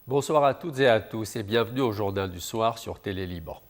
Bonsoir à toutes et à tous et bienvenue au Journal du Soir sur Télé Liban.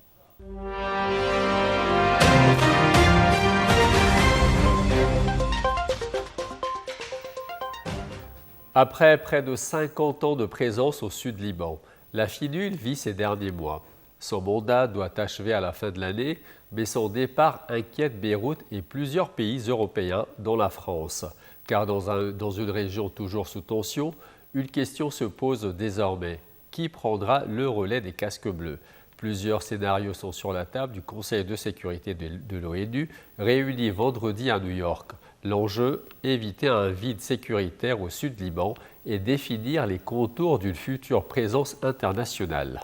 Après près de 50 ans de présence au sud Liban, la FINUL vit ses derniers mois. Son mandat doit achever à la fin de l'année, mais son départ inquiète Beyrouth et plusieurs pays européens, dont la France. Car dans une région toujours sous tension, une question se pose désormais. Qui prendra le relais des casques bleus? Plusieurs scénarios sont sur la table du Conseil de sécurité de l'ONU, réuni vendredi à New York. L'enjeu, éviter un vide sécuritaire au sud Liban et définir les contours d'une future présence internationale.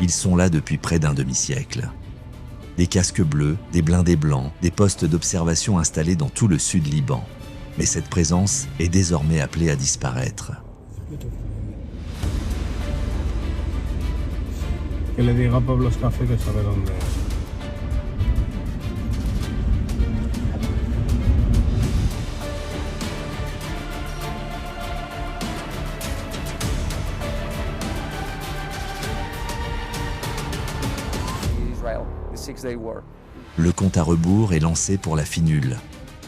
Ils sont là depuis près d'un demi-siècle. Des casques bleus, des blindés blancs, des postes d'observation installés dans tout le sud Liban. Mais cette présence est désormais appelée à disparaître. Que le diga a Pablo Escafe que sabe dónde es. Le compte à rebours est lancé pour la FINUL.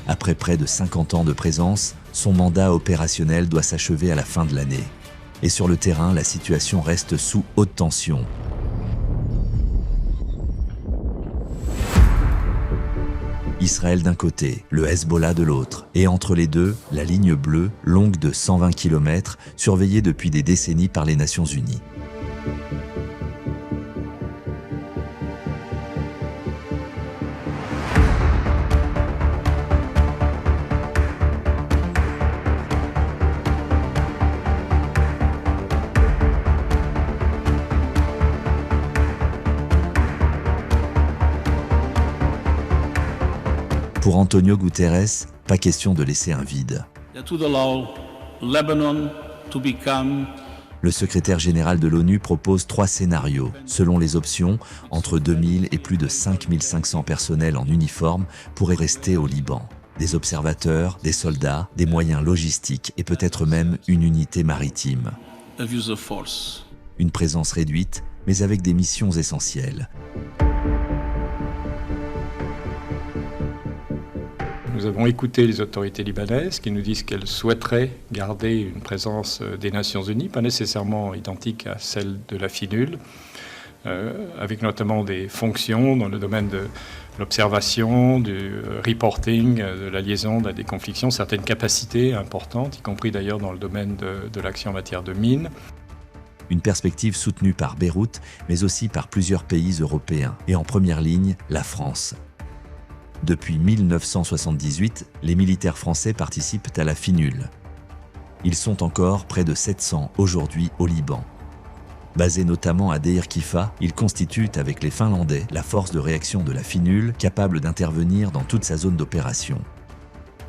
Après près de 50 ans de présence, son mandat opérationnel doit s'achever à la fin de l'année. Et sur le terrain, la situation reste sous haute tension. Israël d'un côté, le Hezbollah de l'autre, et entre les deux, la ligne bleue, longue de 120 km, surveillée depuis des décennies par les Nations Unies. Pour Antonio Guterres, pas question de laisser un vide. Le secrétaire général de l'ONU propose 3 scénarios, selon les options, entre 2000 et plus de 5500 personnels en uniforme pourraient rester au Liban. Des observateurs, des soldats, des moyens logistiques et peut-être même une unité maritime. Une présence réduite, mais avec des missions essentielles. Nous avons écouté les autorités libanaises qui nous disent qu'elles souhaiteraient garder une présence des Nations Unies, pas nécessairement identique à celle de la FINUL, avec notamment des fonctions dans le domaine de l'observation, du reporting, de la liaison, de la déconfliction, certaines capacités importantes, y compris d'ailleurs dans le domaine de l'action en matière de mines. Une perspective soutenue par Beyrouth, mais aussi par plusieurs pays européens, et en première ligne, la France. Depuis 1978, les militaires français participent à la FINUL. Ils sont encore près de 700 aujourd'hui au Liban. Basés notamment à Deir Kifa, ils constituent avec les Finlandais la force de réaction de la FINUL capable d'intervenir dans toute sa zone d'opération.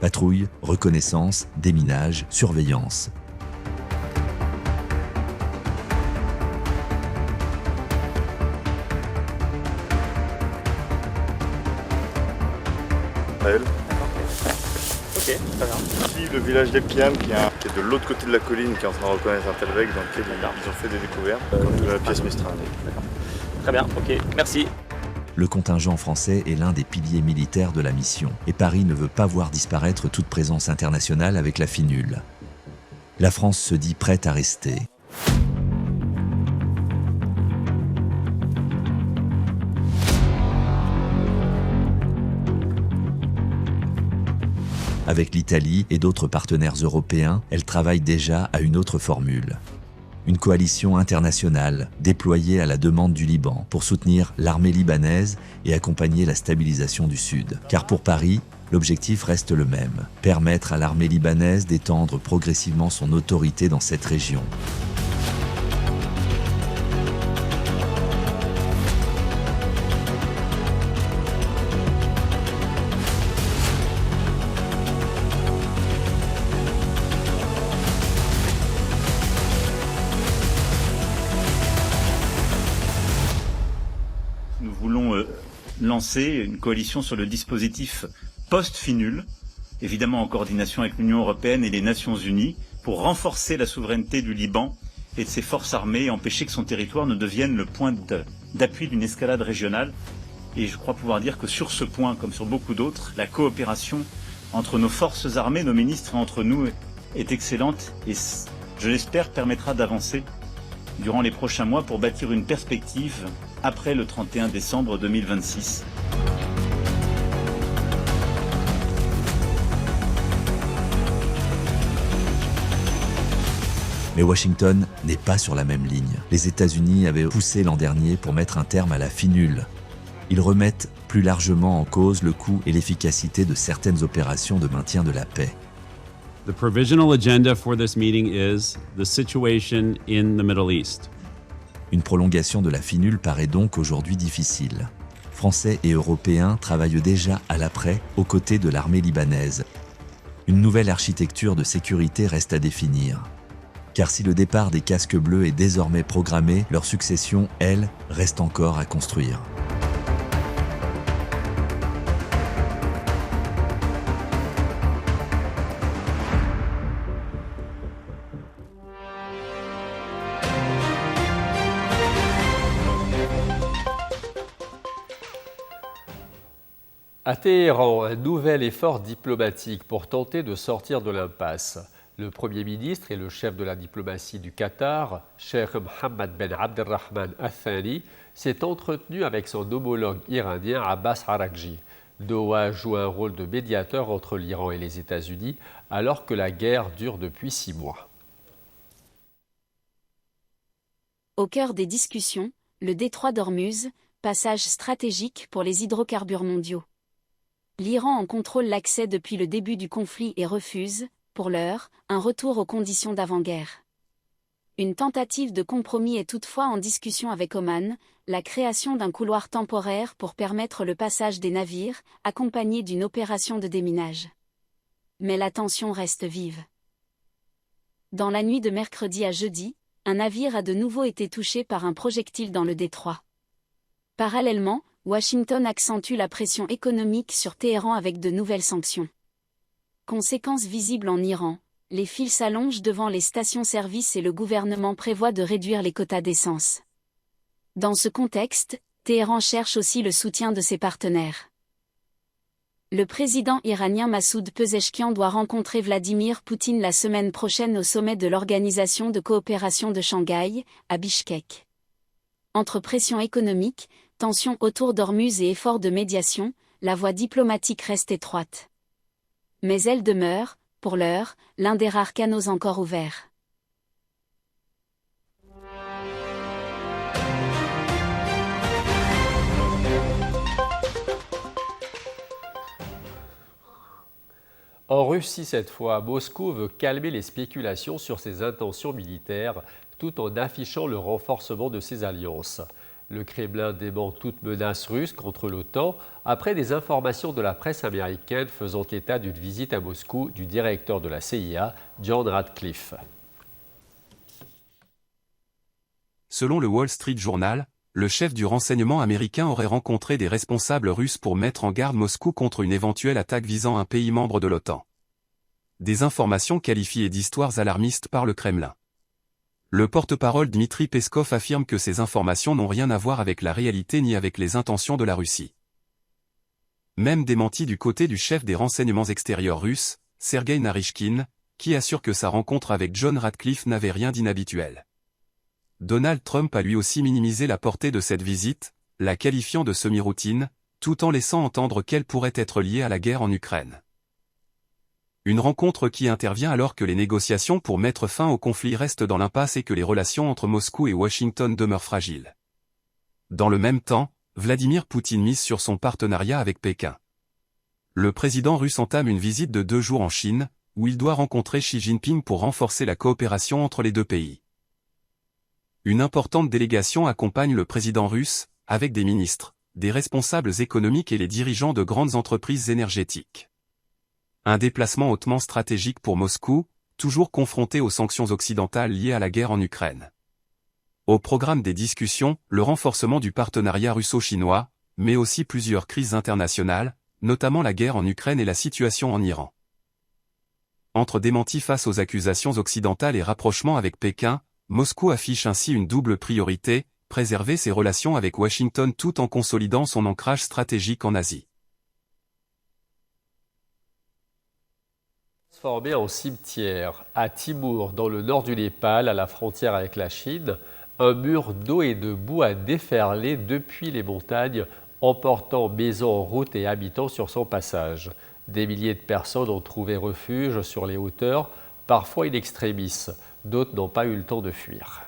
Patrouille, reconnaissance, déminage, surveillance. Ok, très bien. Ici, le village d'El Piam, qui est de l'autre côté de la colline, qui est en train de reconnaître un Telvec dans lequel ils ont fait des découvertes, comme de la pièce Mistral. Très bien, ok, merci. Le contingent français est l'un des piliers militaires de la mission, et Paris ne veut pas voir disparaître toute présence internationale avec la FINUL. La France se dit prête à rester. Avec l'Italie et d'autres partenaires européens, elle travaille déjà à une autre formule. Une coalition internationale déployée à la demande du Liban pour soutenir l'armée libanaise et accompagner la stabilisation du Sud. Car pour Paris, l'objectif reste le même, permettre à l'armée libanaise d'étendre progressivement son autorité dans cette région. Nous voulons lancer une coalition sur le dispositif post-FINUL, évidemment en coordination avec l'Union européenne et les Nations unies, pour renforcer la souveraineté du Liban et de ses forces armées et empêcher que son territoire ne devienne le point d'appui d'une escalade régionale. Et je crois pouvoir dire que sur ce point, comme sur beaucoup d'autres, la coopération entre nos forces armées, nos ministres et entre nous est excellente et, je l'espère, permettra d'avancer durant les prochains mois pour bâtir une perspective après le 31 décembre 2026. Mais Washington n'est pas sur la même ligne. Les États-Unis avaient poussé l'an dernier pour mettre un terme à la FINUL. Ils remettent plus largement en cause le coût et l'efficacité de certaines opérations de maintien de la paix. The provisional agenda for this meeting is the situation in the Middle East. Une prolongation de la FINUL paraît donc aujourd'hui difficile. Français et Européens travaillent déjà à l'après aux côtés de l'armée libanaise. Une nouvelle architecture de sécurité reste à définir. Car si le départ des casques bleus est désormais programmé, leur succession, elle, reste encore à construire. À Téhéran, un nouvel effort diplomatique pour tenter de sortir de l'impasse. Le Premier ministre et le chef de la diplomatie du Qatar, Cheikh Mohammed Ben Abdelrahman Al-Thani, s'est entretenu avec son homologue iranien Abbas Araghchi. Doha joue un rôle de médiateur entre l'Iran et les États-Unis alors que la guerre dure depuis 6 mois. Au cœur des discussions, le détroit d'Ormuz, passage stratégique pour les hydrocarbures mondiaux. L'Iran en contrôle l'accès depuis le début du conflit et refuse, pour l'heure, un retour aux conditions d'avant-guerre. Une tentative de compromis est toutefois en discussion avec Oman, la création d'un couloir temporaire pour permettre le passage des navires, accompagné d'une opération de déminage. Mais la tension reste vive. Dans la nuit de mercredi à jeudi, un navire a de nouveau été touché par un projectile dans le détroit. Parallèlement, Washington accentue la pression économique sur Téhéran avec de nouvelles sanctions. Conséquences visibles en Iran, les files s'allongent devant les stations-service et le gouvernement prévoit de réduire les quotas d'essence. Dans ce contexte, Téhéran cherche aussi le soutien de ses partenaires. Le président iranien Massoud Pezeshkian doit rencontrer Vladimir Poutine la semaine prochaine au sommet de l'Organisation de coopération de Shanghai, à Bichkek. Entre pression économique, tensions autour d'Ormuz et efforts de médiation, la voie diplomatique reste étroite. Mais elle demeure, pour l'heure, l'un des rares canaux encore ouverts. En Russie cette fois, Moscou veut calmer les spéculations sur ses intentions militaires tout en affichant le renforcement de ses alliances. Le Kremlin dément toute menace russe contre l'OTAN après des informations de la presse américaine faisant état d'une visite à Moscou du directeur de la CIA, John Ratcliffe. Selon le Wall Street Journal, le chef du renseignement américain aurait rencontré des responsables russes pour mettre en garde Moscou contre une éventuelle attaque visant un pays membre de l'OTAN. Des informations qualifiées d'histoires alarmistes par le Kremlin. Le porte-parole Dmitri Peskov affirme que ces informations n'ont rien à voir avec la réalité ni avec les intentions de la Russie. Même démenti du côté du chef des renseignements extérieurs russes, Sergei Naryshkin, qui assure que sa rencontre avec John Ratcliffe n'avait rien d'inhabituel. Donald Trump a lui aussi minimisé la portée de cette visite, la qualifiant de semi-routine, tout en laissant entendre qu'elle pourrait être liée à la guerre en Ukraine. Une rencontre qui intervient alors que les négociations pour mettre fin au conflit restent dans l'impasse et que les relations entre Moscou et Washington demeurent fragiles. Dans le même temps, Vladimir Poutine mise sur son partenariat avec Pékin. Le président russe entame une visite de 2 jours en Chine, où il doit rencontrer Xi Jinping pour renforcer la coopération entre les deux pays. Une importante délégation accompagne le président russe, avec des ministres, des responsables économiques et les dirigeants de grandes entreprises énergétiques. Un déplacement hautement stratégique pour Moscou, toujours confronté aux sanctions occidentales liées à la guerre en Ukraine. Au programme des discussions, le renforcement du partenariat russo-chinois, mais aussi plusieurs crises internationales, notamment la guerre en Ukraine et la situation en Iran. Entre démentis face aux accusations occidentales et rapprochement avec Pékin, Moscou affiche ainsi une double priorité, préserver ses relations avec Washington tout en consolidant son ancrage stratégique en Asie. Transformé en cimetière, à Timur, dans le nord du Népal, à la frontière avec la Chine, un mur d'eau et de boue a déferlé depuis les montagnes, emportant maisons en route et habitants sur son passage. Des milliers de personnes ont trouvé refuge sur les hauteurs, parfois in extremis. D'autres n'ont pas eu le temps de fuir.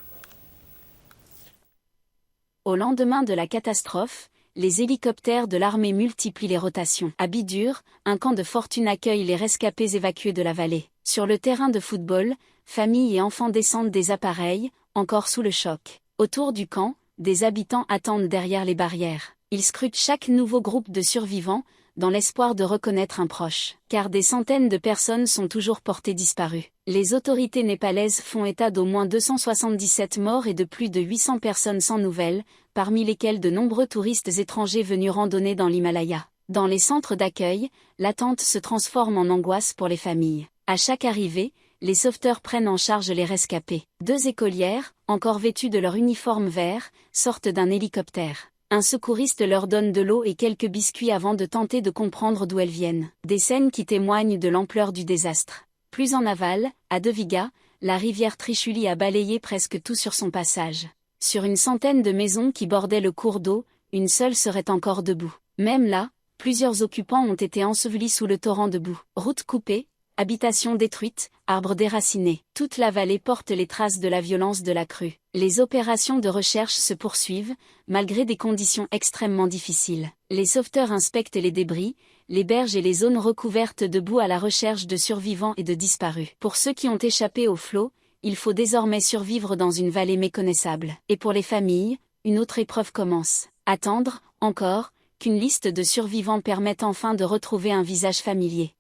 Au lendemain de la catastrophe, les hélicoptères de l'armée multiplient les rotations. À Bidur, un camp de fortune accueille les rescapés évacués de la vallée. Sur le terrain de football, familles et enfants descendent des appareils, encore sous le choc. Autour du camp, des habitants attendent derrière les barrières. Ils scrutent chaque nouveau groupe de survivants, dans l'espoir de reconnaître un proche. Car des centaines de personnes sont toujours portées disparues. Les autorités népalaises font état d'au moins 277 morts et de plus de 800 personnes sans nouvelles, parmi lesquelles de nombreux touristes étrangers venus randonner dans l'Himalaya. Dans les centres d'accueil, l'attente se transforme en angoisse pour les familles. À chaque arrivée, les sauveteurs prennent en charge les rescapés. 2 écolières, encore vêtues de leur uniforme vert, sortent d'un hélicoptère. Un secouriste leur donne de l'eau et quelques biscuits avant de tenter de comprendre d'où elles viennent. Des scènes qui témoignent de l'ampleur du désastre. Plus en aval, à Deviga, la rivière Trichuli a balayé presque tout sur son passage. Sur une centaine de maisons qui bordaient le cours d'eau, une seule serait encore debout. Même là, plusieurs occupants ont été ensevelis sous le torrent de boue. Routes coupées, habitations détruites, arbres déracinés. Toute la vallée porte les traces de la violence de la crue. Les opérations de recherche se poursuivent, malgré des conditions extrêmement difficiles. Les sauveteurs inspectent les débris, les berges et les zones recouvertes de boue à la recherche de survivants et de disparus. Pour ceux qui ont échappé au flot, il faut désormais survivre dans une vallée méconnaissable. Et pour les familles, une autre épreuve commence. Attendre, encore, qu'une liste de survivants permette enfin de retrouver un visage familier.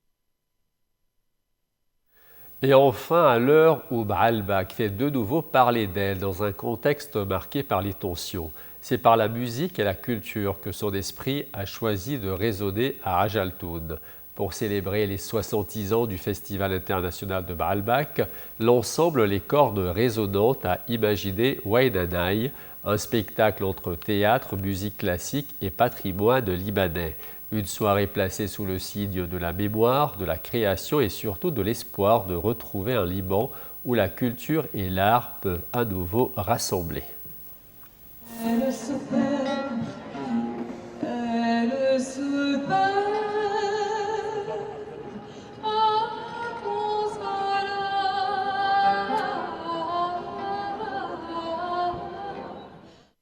Et enfin, à l'heure où Baalbek fait de nouveau parler d'elle dans un contexte marqué par les tensions, c'est par la musique et la culture que son esprit a choisi de résonner à Ajaltoun. Pour célébrer les 70 ans du Festival international de Baalbek, l'ensemble Les Cordes Résonantes a imaginé Wainanaï, un spectacle entre théâtre, musique classique et patrimoine libanais. Une soirée placée sous le signe de la mémoire, de la création et surtout de l'espoir de retrouver un Liban où la culture et l'art peuvent à nouveau rassembler.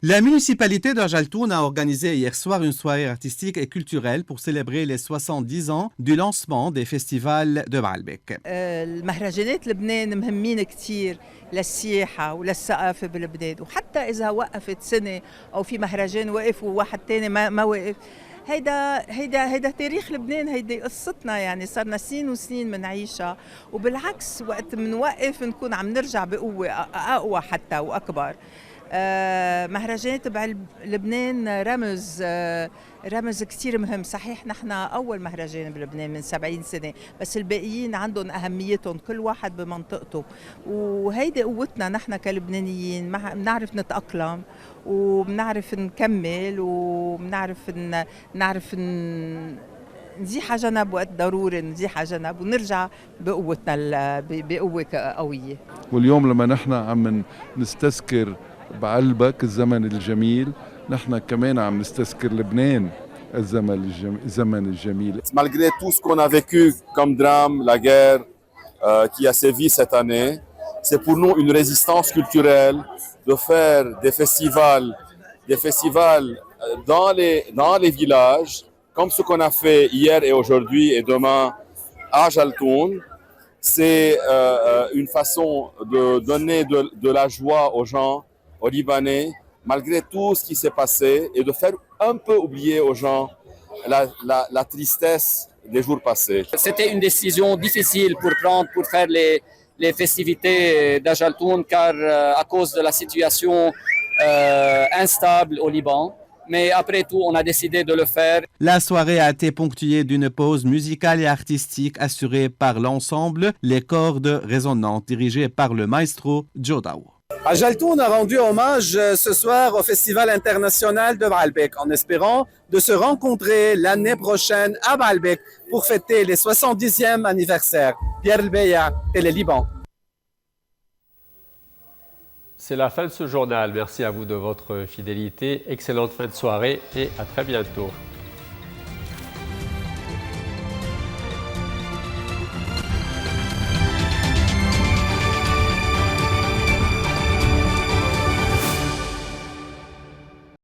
La municipalité d'Ajaltoun a organisé hier soir une soirée artistique et culturelle pour célébrer les 70 ans du lancement des festivals de Baalbek. المهرجانات لبنان مهمين كتير للسياحة وللثقافة بلبنان، وحتى إذا وقفت سنة أو في مهرجان وقف وواحد تاني ما وقف، هيدا تاريخ لبنان، هيدي قصتنا، يعني صارنا سنين وسنين منعيشها، وبالعكس وقت منوقف نكون عم نرجع بقوة أقوى حتى وأكبر. مهرجانات تبع لبنان رمز كتير مهم. صحيح نحن أول مهرجان بلبنان من 70 سنة، بس الباقيين عندهم أهميتهم كل واحد بمنطقته، وهيدي قوتنا نحن كلبنانيين، بنعرف نتأقلم وبنعرف نكمل وبنعرف نعرف نزيح جنب وقت ضروري، نزيح جنب ونرجع بقوتنا بقوة قوية. واليوم لما نحن عم نستذكر بعلبك الزمن الجميل، نحن كمان عم نستذكر لبنان الزمن الجميل. Malgré tout ce qu'on a vécu comme drame, la guerre qui a sévi cette année, c'est pour nous une résistance culturelle de faire des festivals dans les villages, comme ce qu'on a fait hier et aujourd'hui et demain à Ajaltoun. C'est une façon de donner de la joie aux gens, aux Libanais, malgré tout ce qui s'est passé, et de faire un peu oublier aux gens la tristesse des jours passés. C'était une décision difficile pour prendre pour faire les festivités d'Ajaltoun, car à cause de la situation instable au Liban, mais après tout, on a décidé de le faire. La soirée a été ponctuée d'une pause musicale et artistique assurée par l'ensemble Les Cordes Résonnantes, dirigé par le maestro Jodao. Ajaltoun a rendu hommage ce soir au Festival international de Baalbek en espérant de se rencontrer l'année prochaine à Baalbek pour fêter les 70e anniversaire. Pierre Elbeya et le Liban. C'est la fin de ce journal. Merci à vous de votre fidélité. Excellente fin de soirée et à très bientôt.